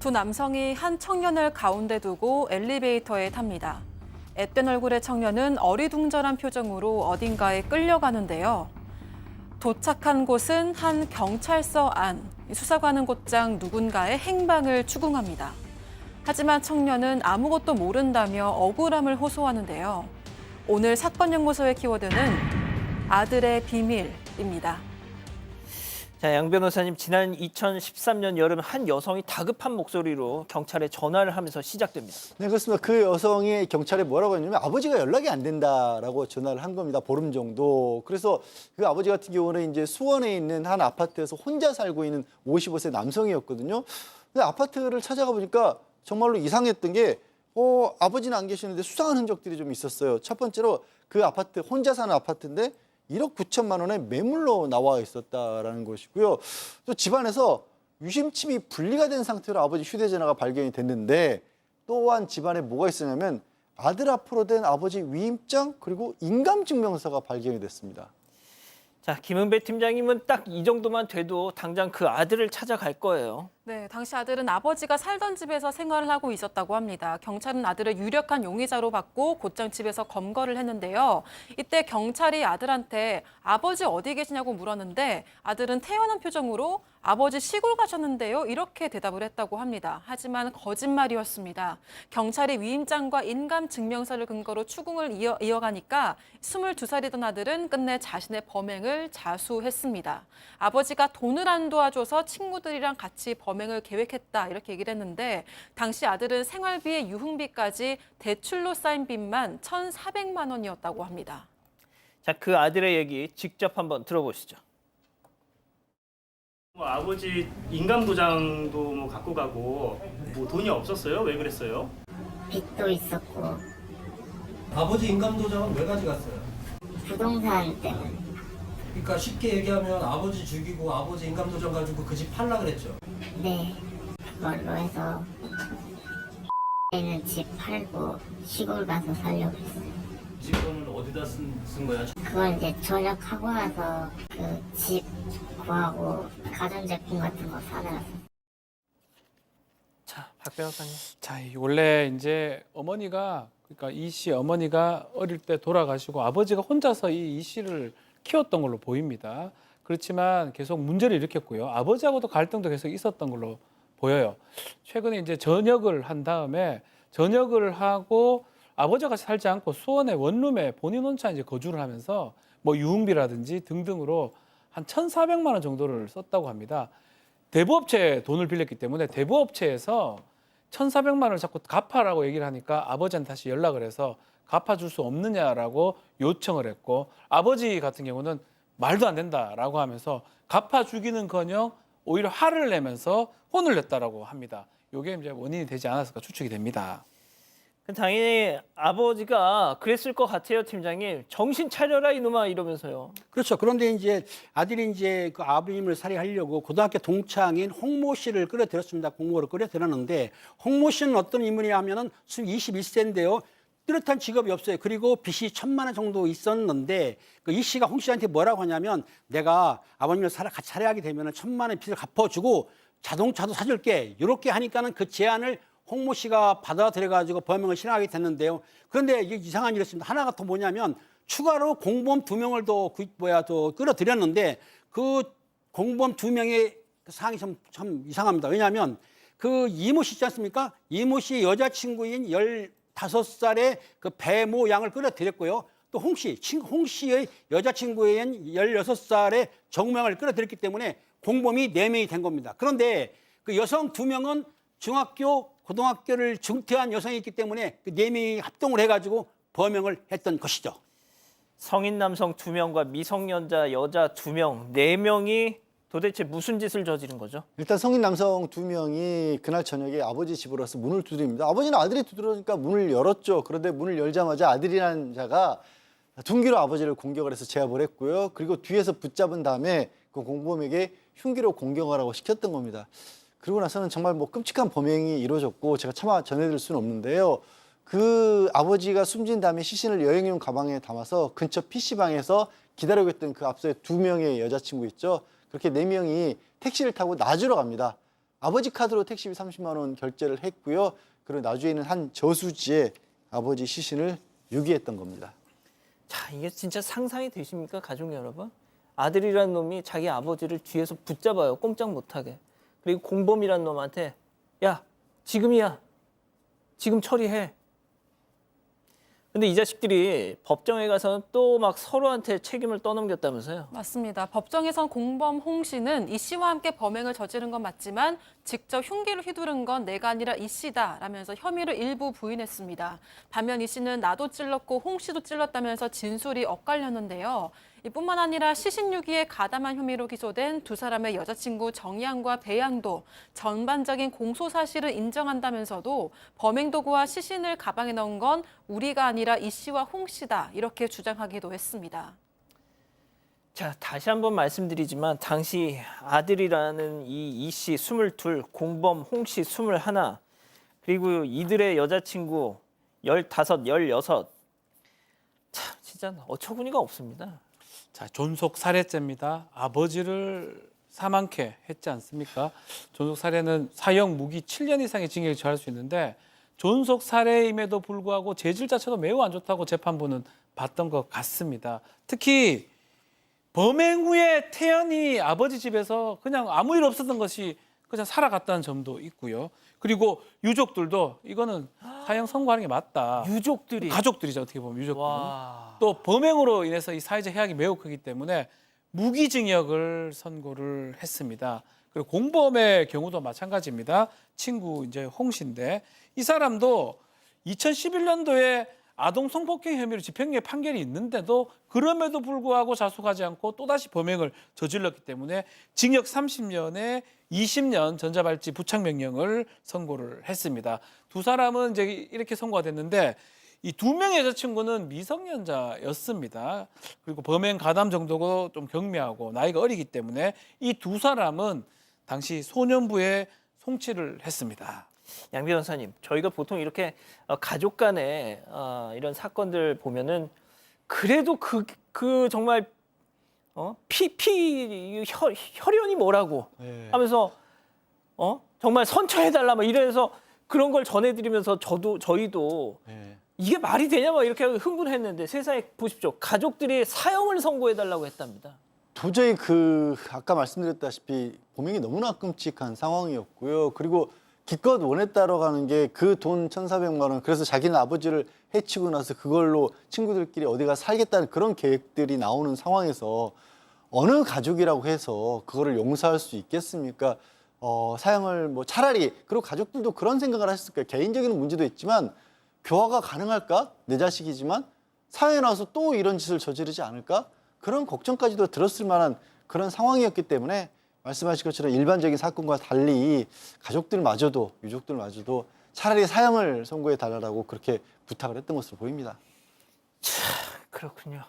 두 남성이 한 청년을 가운데 두고 엘리베이터에 탑니다. 앳된 얼굴의 청년은 어리둥절한 표정으로 어딘가에 끌려가는데요. 도착한 곳은 한 경찰서 안. 수사관은 곧장 누군가의 행방을 추궁합니다. 하지만 청년은 아무것도 모른다며 억울함을 호소하는데요. 오늘 사건 연구소의 키워드는 아들의 비밀입니다. 자, 양 변호사님, 지난 2013년 여름 한 여성이 다급한 목소리로 경찰에 전화를 하면서 시작됩니다. 네, 그렇습니다. 그 여성이 경찰에 뭐라고 했냐면 아버지가 연락이 안 된다라고 전화를 한 겁니다. 보름 정도. 그래서 그 아버지 같은 경우는 이제 수원에 있는 한 아파트에서 혼자 살고 있는 55세 남성이었거든요. 근데 아파트를 찾아가 보니까 정말로 이상했던 게 아버지는 안 계시는데 수상한 흔적들이 좀 있었어요. 첫 번째로 그 아파트, 혼자 사는 아파트인데 1억 9천만 원의 매물로 나와 있었다라는 것이고요. 또 집안에서 유심칩이 분리가 된 상태로 아버지 휴대전화가 발견이 됐는데 또한 집안에 뭐가 있었냐면 아들 앞으로 된 아버지 위임장 그리고 인감증명서가 발견이 됐습니다. 자, 김은배 팀장님은 딱 이 정도만 돼도 당장 그 아들을 찾아갈 거예요. 네, 당시 아들은 아버지가 살던 집에서 생활을 하고 있었다고 합니다. 경찰은 아들을 유력한 용의자로 받고 곧장 집에서 검거를 했는데요. 이때 경찰이 아들한테 아버지 어디 계시냐고 물었는데 아들은 태연한 표정으로 아버지 시골 가셨는데요. 이렇게 대답을 했다고 합니다. 하지만 거짓말이었습니다. 경찰이 위임장과 인감증명서를 근거로 추궁을 이어가니까 22살이던 아들은 끝내 자신의 범행을 자수했습니다. 아버지가 돈을 안 도와줘서 친구들이랑 같이 범행을 계획했다 이렇게 얘기를 했는데 당시 아들은 생활비에 유흥비까지 대출로 쌓인 빚만 1,400만 원이었다고 합니다. 자, 그 아들의 얘기 직접 한번 들어보시죠. 아버지 인감도장도 뭐 갖고 가고 뭐 돈이 없었어요? 왜 그랬어요? 빚도 있었고 아버지 인감도장은 왜 가져갔어요? 부동산 때문에. 그러니까 쉽게 얘기하면 아버지 죽이고 아버지 인감도장 가지고 그 집 팔라 그랬죠. 네, 그걸로 해서 있는 집 팔고 시골 가서 살려고 했어요. 집돈을 어디다 쓴 거야? 그걸 이제 전역하고 와서 그 집 구하고 가전제품 같은 거 사들었어요. 자, 박 변호사님. 자, 원래 이제 어머니가 그러니까 이 씨 어머니가 어릴 때 돌아가시고 아버지가 혼자서 이 씨를 키웠던 걸로 보입니다. 그렇지만 계속 문제를 일으켰고요. 아버지하고도 갈등도 계속 있었던 걸로 보여요. 최근에 이제 전역을 한 다음에 전역을 하고 아버지와 같이 살지 않고 수원의 원룸에 본인 혼자 이제 거주를 하면서 뭐 유흥비라든지 등등으로 한 1,400만 원 정도를 썼다고 합니다. 대부업체에 돈을 빌렸기 때문에 대부업체에서 1,400만 원을 자꾸 갚아라고 얘기를 하니까 아버지한테 다시 연락을 해서 갚아줄 수 없느냐라고 요청을 했고 아버지 같은 경우는 말도 안 된다라고 하면서 갚아주기는커녕 오히려 화를 내면서 혼을 냈다라고 합니다. 이게 이제 원인이 되지 않았을까 추측이 됩니다. 당연히 아버지가 그랬을 것 같아요, 팀장님. 정신 차려라 이놈아 이러면서요. 그렇죠. 그런데 이제 아들이 이제 그 아버님을 살해하려고 고등학교 동창인 홍모 씨를 끌어들였습니다. 공모를 끌어들였는데 홍모 씨는 어떤 인물이냐면은 21세인데요. 뚜렷한 직업이 없어요. 그리고 빚이 1,000만 원 정도 있었는데 그 이 씨가 홍 씨한테 뭐라고 하냐면 내가 아버님을 같이 살해하게 되면은 1,000만 원 빚을 갚아주고 자동차도 사줄게. 이렇게 하니까는 그 제안을 홍모 씨가 받아들여가지고 범행을 실행하게 됐는데요. 그런데 이게 이상한 일이 있습니다. 하나가 더 뭐냐면 추가로 공범 2명을 더 끌어들였는데 그 공범 2명의 사항이 참 이상합니다. 왜냐하면 그 이모 씨 있지 않습니까? 이모 씨의 여자친구인 15살의 그 배모 양을 끌어들였고요. 또 홍 씨의 여자친구인 16살의 정모양을 끌어들였기 때문에 공범이 4명이 된 겁니다. 그런데 그 여성 2명은 중학교, 고등학교를 중퇴한 여성이 있기 때문에 그 4명이 합동을 해가지고 범행을 했던 것이죠. 성인 남성 2명과 미성년자 여자 2명, 4명이 도대체 무슨 짓을 저지른 거죠? 일단 성인 남성 2명이 그날 저녁에 아버지 집으로 와서 문을 두드립니다. 아버지는 아들이 두드리니까 문을 열었죠. 그런데 문을 열자마자 아들이라는 자가 둔기로 아버지를 공격을 해서 제압을 했고요. 그리고 뒤에서 붙잡은 다음에 그 공범에게 흉기로 공격을 하고 시켰던 겁니다. 그러고 나서는 정말 뭐 끔찍한 범행이 이루어졌고 제가 차마 전해드릴 수는 없는데요. 그 아버지가 숨진 다음에 시신을 여행용 가방에 담아서 근처 PC방에서 기다리고 있던 그 앞서의 2명의 여자친구 있죠. 그렇게 4명이 택시를 타고 나주로 갑니다. 아버지 카드로 택시비 30만 원 결제를 했고요. 그리고 나중에는 한 저수지에 아버지 시신을 유기했던 겁니다. 자, 이게 진짜 상상이 되십니까, 가족 여러분? 아들이란 놈이 자기 아버지를 뒤에서 붙잡아요, 꼼짝 못하게. 그리고 공범이란 놈한테 야, 지금이야. 지금 처리해. 근데 이 자식들이 법정에 가서는 또 막 서로한테 책임을 떠넘겼다면서요? 맞습니다. 법정에선 공범 홍 씨는 이 씨와 함께 범행을 저지른 건 맞지만 직접 흉기를 휘두른 건 내가 아니라 이 씨다라면서 혐의를 일부 부인했습니다. 반면 이 씨는 나도 찔렀고 홍 씨도 찔렀다면서 진술이 엇갈렸는데요. 이뿐만 아니라 시신 유기에 가담한 혐의로 기소된 두 사람의 여자친구 정양과 배양도 전반적인 공소 사실을 인정한다면서도 범행 도구와 시신을 가방에 넣은 건 우리가 아니라 이 씨와 홍 씨다 이렇게 주장하기도 했습니다. 자, 다시 한번 말씀드리지만 당시 아들이라는 이 씨 22, 공범 홍 씨 21, 그리고 이들의 여자친구 15, 16. 참 진짜 어처구니가 없습니다. 자, 존속 살해죄입니다. 아버지를 사망케 했지 않습니까? 존속 살해는 사형 무기 7년 이상의 징역을 처할 수 있는데 존속 살해임에도 불구하고 재질 자체도 매우 안 좋다고 재판부는 봤던 것 같습니다. 특히 범행 후에 태연이 아버지 집에서 그냥 아무 일 없었던 것이 그냥 살아갔다는 점도 있고요. 그리고 유족들도 이거는 사형 선고하는 게 맞다. 유족들이 가족들이죠, 어떻게 보면 유족들. 와. 또 범행으로 인해서 이 사회적 해악이 매우 크기 때문에 무기징역을 선고를 했습니다. 그리고 공범의 경우도 마찬가지입니다. 친구 이제 홍 씨인데 이 사람도 2011년도에 아동 성폭행 혐의로 집행유예 판결이 있는데도 그럼에도 불구하고 자숙하지 않고 또다시 범행을 저질렀기 때문에 징역 30년에 20년 전자발찌 부착 명령을 선고를 했습니다. 두 사람은 이제 이렇게 선고가 됐는데 이 두 명의 여자친구는 미성년자였습니다. 그리고 범행 가담 정도가 좀 경미하고 나이가 어리기 때문에 이 두 사람은 당시 소년부에 송치를 했습니다. 양 변호사님, 저희가 보통 이렇게 가족 간의 이런 사건들 보면은 그래도 그 정말 혈연이 뭐라고 하면서 정말 선처해달라 막 이래서 그런 걸 전해드리면서 저희도 이게 말이 되냐 막 이렇게 흥분했는데 세상에 보십시오. 가족들이 사형을 선고해달라고 했답니다. 도저히 아까 말씀드렸다시피 범행이 너무나 끔찍한 상황이었고요. 그리고 기껏 원했다러 가는 게 그 돈 1,400만 원. 그래서 자기는 아버지를 해치고 나서 그걸로 친구들끼리 어디가 살겠다는 그런 계획들이 나오는 상황에서 어느 가족이라고 해서 그거를 용서할 수 있겠습니까? 사형을 뭐 차라리, 그리고 가족들도 그런 생각을 하셨을 거예요. 개인적인 문제도 있지만 교화가 가능할까? 내 자식이지만 사회에 나와서 또 이런 짓을 저지르지 않을까? 그런 걱정까지도 들었을 만한 그런 상황이었기 때문에 말씀하신 것처럼 일반적인 사건과 달리 가족들마저도, 유족들마저도 차라리 사형을 선고해 달라고 그렇게 부탁을 했던 것으로 보입니다. 그렇군요.